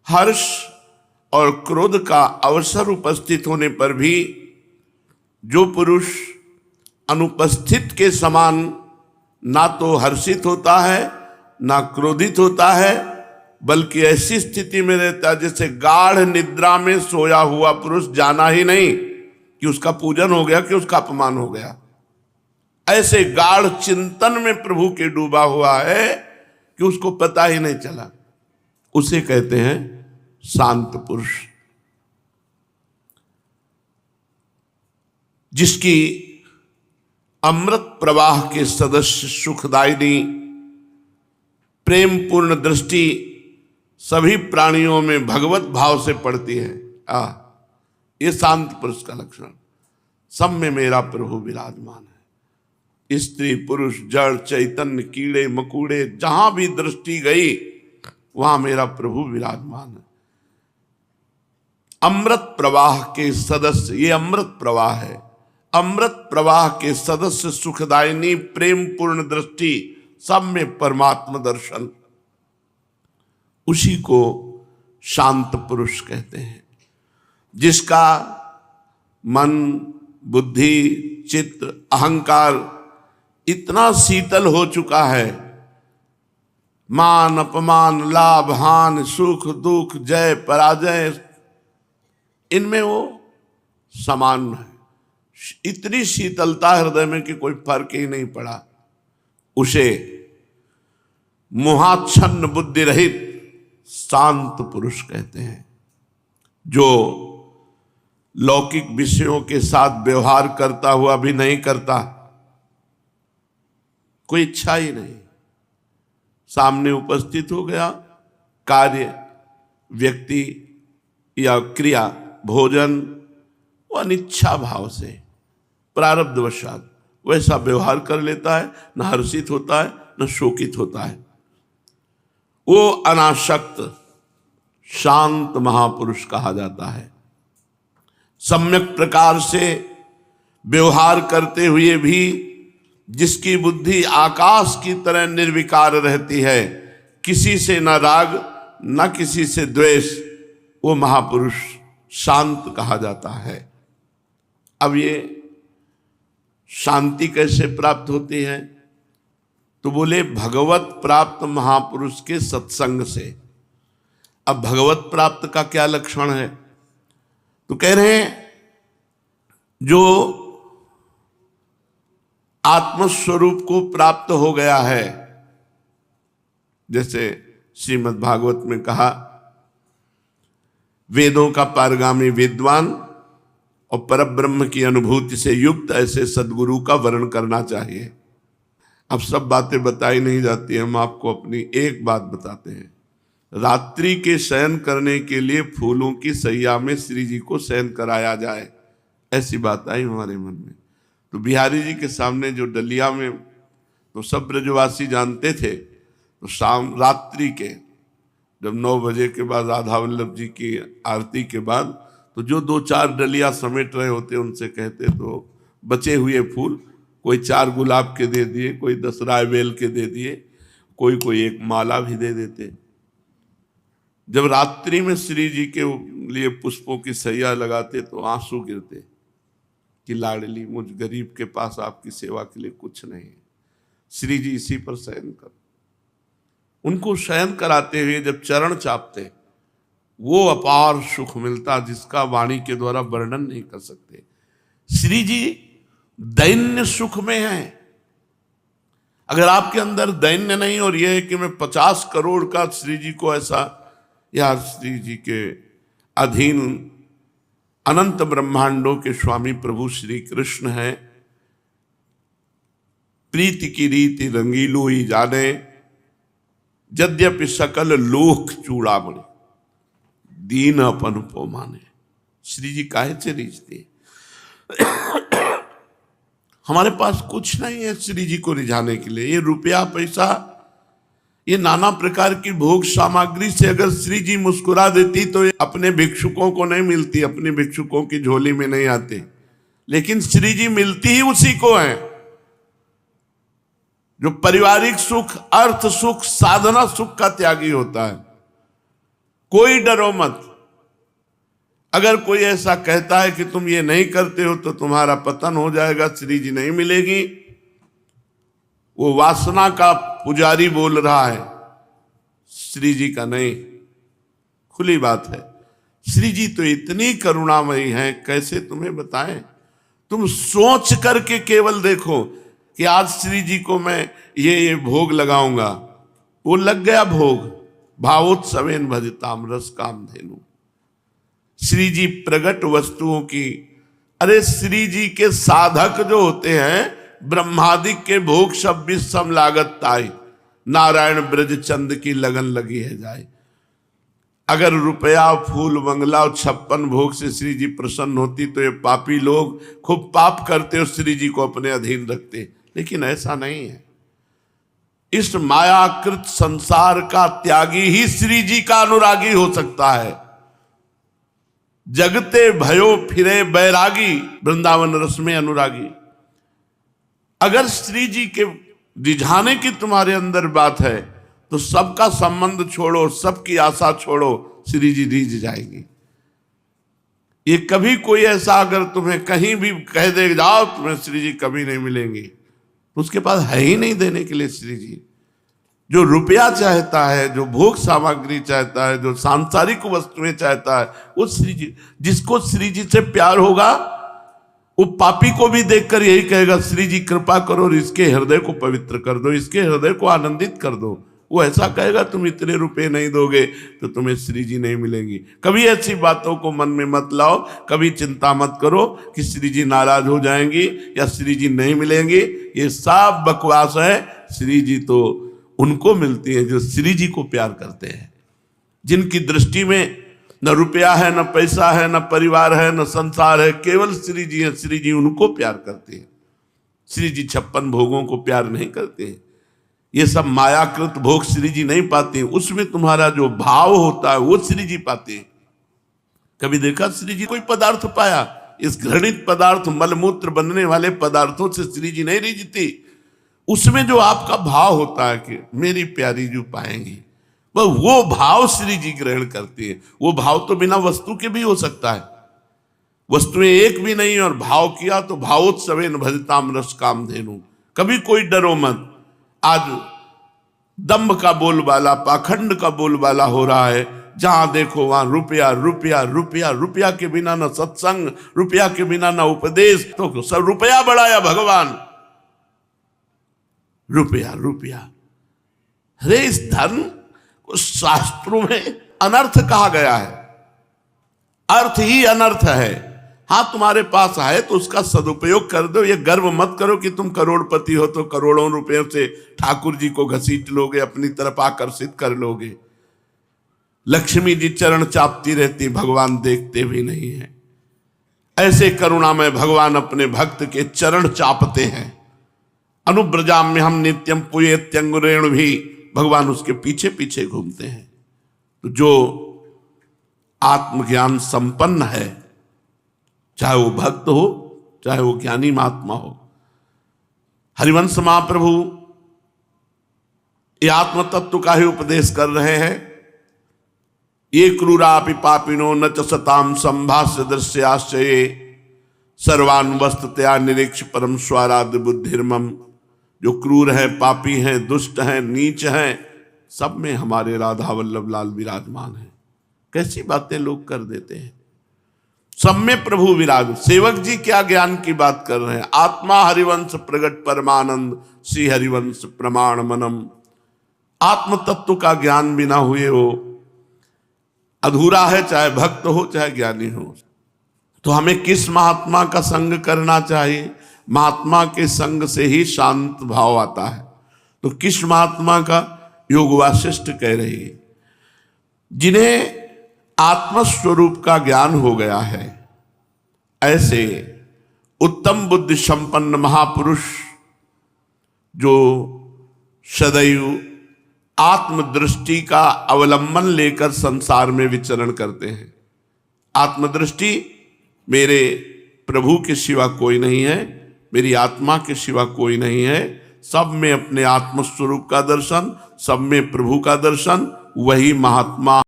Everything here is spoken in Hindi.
हर्ष और क्रोध का अवसर उपस्थित होने पर भी जो पुरुष अनुपस्थित के समान ना तो हर्षित होता है ना क्रोधित होता है, बल्कि ऐसी स्थिति में रहता है जैसे गाढ़ निद्रा में सोया हुआ पुरुष, जाना ही नहीं कि उसका पूजन हो गया कि उसका अपमान हो गया। ऐसे गाढ़ चिंतन में प्रभु के डूबा हुआ है कि उसको पता ही नहीं चला। उसे कहते हैं शांत पुरुष, जिसकी अमृत प्रवाह के सदस्य सुखदायिनी प्रेम पूर्ण दृष्टि सभी प्राणियों में भगवत भाव से पड़ती है। ये शांत पुरुष का लक्षण। सब में मेरा प्रभु विराजमान है। स्त्री पुरुष जड़ चैतन्य कीड़े मकूड़े, जहां भी दृष्टि गई वहां मेरा प्रभु विराजमान है। अमृत प्रवाह के सदस्य, ये अमृत प्रवाह है। अमृत प्रवाह के सदस्य सुखदायिनी प्रेम पूर्ण दृष्टि, सब में परमात्मा दर्शन, उसी को शांत पुरुष कहते हैं। जिसका मन बुद्धि चित्त अहंकार इतना शीतल हो चुका है, मान अपमान लाभ हानि सुख दुख जय पराजय, इनमें वो समान है। इतनी शीतलता हृदय में कि कोई फर्क ही नहीं पड़ा। उसे मोहाच्छन्न बुद्धि रहित शांत पुरुष कहते हैं। जो लौकिक विषयों के साथ व्यवहार करता हुआ भी नहीं करता, कोई इच्छा ही नहीं, सामने उपस्थित हो गया कार्य व्यक्ति या क्रिया भोजन, वो अनिच्छा भाव से प्रारब्धवशात वैसा व्यवहार कर लेता है, न हर्षित होता है न शोकित होता है। वो अनासक्त शांत महापुरुष कहा जाता है। सम्यक प्रकार से व्यवहार करते हुए भी जिसकी बुद्धि आकाश की तरह निर्विकार रहती है, किसी से न राग न किसी से द्वेष, वो महापुरुष शांत कहा जाता है। अब ये शांति कैसे प्राप्त होती है? तो बोले भगवत प्राप्त महापुरुष के सत्संग से। अब भगवत प्राप्त का क्या लक्षण है? तो कह रहे हैं जो आत्मस्वरूप को प्राप्त हो गया है, जैसे श्रीमद् भागवत में कहा, वेदों का पारगामी विद्वान और परब्रह्म की अनुभूति से युक्त ऐसे सद्गुरु का वर्ण करना चाहिए। अब सब बातें बताई नहीं जाती, हम आपको अपनी एक बात बताते हैं। रात्रि के शयन करने के लिए फूलों की सैया में श्री जी को शयन कराया जाए, ऐसी बात आई हमारे मन में। तो बिहारी जी के सामने जो डलिया में, तो सब ब्रजवासी जानते थे, तो शाम रात्रि के जब 9 बजे के बाद राधा वल्लभ जी की आरती के बाद, तो जो 2-4 डलिया समेट रहे होते उनसे कहते, तो बचे हुए फूल कोई 4 गुलाब के दे दिए, कोई 10 रायबेल के दे दिए, कोई एक माला भी दे देते। जब रात्रि में श्री जी के लिए पुष्पों की सैया लगाते तो आंसू गिरते कि लाडली, मुझ गरीब के पास आपकी सेवा के लिए कुछ नहीं है, श्री जी इसी पर शयन कर। उनको शयन कराते हुए जब चरण चापते, वो अपार सुख मिलता जिसका वाणी के द्वारा वर्णन नहीं कर सकते। श्री जी दैन्य सुख में है। अगर आपके अंदर दैन्य नहीं और यह है कि मैं 50 करोड़ का श्री जी को ऐसा, या श्री जी के अधीन अनंत ब्रह्मांडों के स्वामी प्रभु श्री कृष्ण है, प्रीति की रीति रंगीलो ही जाने, यद्यपि सकल लोक चूड़ामणि, दीन अपन पो माने। श्री जी काहे से रिझते? हमारे पास कुछ नहीं है श्री जी को रिझाने के लिए। ये रुपया पैसा, ये नाना प्रकार की भोग सामग्री से अगर श्री जी मुस्कुरा देती तो ये अपने भिक्षुकों को नहीं मिलती, अपने भिक्षुकों की झोली में नहीं आते। लेकिन श्री जी मिलती ही उसी को है जो पारिवारिक सुख, अर्थ सुख, साधना सुख का त्यागी होता है। कोई डरो मत। अगर कोई ऐसा कहता है कि तुम ये नहीं करते हो तो तुम्हारा पतन हो जाएगा, श्री जी नहीं मिलेगी, वो वासना का पुजारी बोल रहा है, श्री जी का नहीं। खुली बात है, श्री जी तो इतनी करुणामयी हैं, कैसे तुम्हें बताएं। तुम सोच करके केवल देखो कि आज श्री जी को मैं ये भोग लगाऊंगा, वो लग गया भोग। भावोत्सवेन भजताम रस कामधेनु। श्री जी प्रगट वस्तुओं की, अरे श्री जी के साधक जो होते हैं, ब्रह्मादिक के भोग 26 सम लागत ताई, नारायण ब्रज चंद की लगन लगी है जाए। अगर रुपया फूल बंगला और 56 भोग से श्री जी प्रसन्न होती तो ये पापी लोग खूब पाप करते और श्री जी को अपने अधीन रखते, लेकिन ऐसा नहीं है। इस मायाकृत संसार का त्यागी ही श्री जी का अनुरागी हो सकता है। जगते भयो फिरे बैरागी, वृंदावन रस में अनुरागी। अगर श्री जी के रिझाने की तुम्हारे अंदर बात है तो सबका संबंध छोड़ो, सबकी आशा छोड़ो, श्री जी रिझ जाएगी। ये कभी कोई ऐसा अगर तुम्हें कहीं भी कह दे जाओ तुम्हें श्री जी कभी नहीं मिलेंगे, तो उसके पास है ही नहीं देने के लिए श्री जी। जो रुपया चाहता है, जो भोग सामग्री चाहता है, जो सांसारिक वस्तुएं चाहता है, वो श्री जी, जिसको श्री जी से प्यार होगा वो पापी को भी देखकर यही कहेगा, श्री जी कृपा करो और इसके हृदय को पवित्र कर दो, इसके हृदय को आनंदित कर दो। वो ऐसा कहेगा, तुम इतने रुपए नहीं दोगे तो तुम्हें श्री जी नहीं मिलेंगी। कभी ऐसी बातों को मन में मत लाओ, कभी चिंता मत करो कि श्री जी नाराज हो जाएंगी या श्री जी नहीं मिलेंगी। ये सब बकवास है। श्री जी तो उनको मिलती है जो श्री जी को प्यार करते हैं, जिनकी दृष्टि में न रुपया है, न पैसा है, न परिवार है, न संसार है, केवल श्री जी है। श्री जी उनको प्यार करते हैं। श्री जी 56 भोगों को प्यार नहीं करते हैं। ये सब मायाकृत भोग श्री जी नहीं पाते हैं। उसमें तुम्हारा जो भाव होता है वो श्री जी पाते हैं। कभी देखा श्री जी कोई पदार्थ पाया? इस घृणित पदार्थ मलमूत्र बनने वाले पदार्थों से श्री जी नहीं रिझती। उसमें जो आपका भाव होता है कि मेरी प्यारी जो पाएंगी, वो भाव श्री जी ग्रहण करती है। वो भाव तो बिना वस्तु के भी हो सकता है, वस्तुएं एक भी नहीं और भाव किया तो भावोत्सवेन भजताम रस कामधेनु। कभी कोई डरो मत। आज दंभ का बोलबाला, पाखंड का बोलबाला हो रहा है। जहां देखो वहां रुपया रुपया रुपया, रुपया के बिना ना सत्संग, रुपया के बिना ना उपदेश, तो सब रुपया बढ़ाया भगवान। रुपया रुपया, अरे इस धर्म को शास्त्रों में अनर्थ कहा गया है। अर्थ ही अनर्थ है। हाँ, तुम्हारे पास है तो उसका सदुपयोग कर दो। ये गर्व मत करो कि तुम करोड़पति हो तो करोड़ों रुपयों से ठाकुर जी को घसीट लोगे, अपनी तरफ आकर्षित कर लोगे। लक्ष्मी जी चरण चापती रहती, भगवान देखते भी नहीं है। ऐसे करुणा में भगवान अपने भक्त के चरण चापते हैं। अनुब्रजाम में हम नित्यम पुयेत्यंगुरेण भी, भगवान उसके पीछे पीछे घूमते हैं। तो जो आत्मज्ञान संपन्न है, चाहे वो भक्त हो चाहे वो ज्ञानी महात्मा हो। हरिवंश महाप्रभु ये आत्म तत्व का ही उपदेश कर रहे हैं। ये क्रूरापि पापिनो न च सताम संभाष्य दृश्याश्चये सर्वान् वस्तुतया निरीक्ष परम स्वाराध्य बुद्धिर्मम। जो क्रूर है, पापी हैं, दुष्ट हैं, नीच हैं, सब में हमारे राधा वल्लभ लाल विराजमान है। कैसी बातें लोग कर देते हैं। सब में प्रभु विराज। सेवक जी क्या ज्ञान की बात कर रहे हैं। आत्मा हरिवंश प्रगट परमानंद, श्री हरिवंश प्रमाण मनम। आत्म तत्व का ज्ञान बिना हुए वो अधूरा है, चाहे भक्त हो चाहे ज्ञानी हो। तो हमें किस महात्मा का संग करना चाहिए? महात्मा के संग से ही शांत भाव आता है। तो किस महात्मा का? योग वासिष्ठ कह रही है, जिन्हें आत्मस्वरूप का ज्ञान हो गया है। ऐसे उत्तम बुद्धि संपन्न महापुरुष जो सदैव आत्मदृष्टि का अवलंबन लेकर संसार में विचरण करते हैं। आत्मदृष्टि, मेरे प्रभु के सिवा कोई नहीं है, मेरी आत्मा के सिवा कोई नहीं है। सब में अपने आत्मस्वरूप का दर्शन, सब में प्रभु का दर्शन, वही महात्मा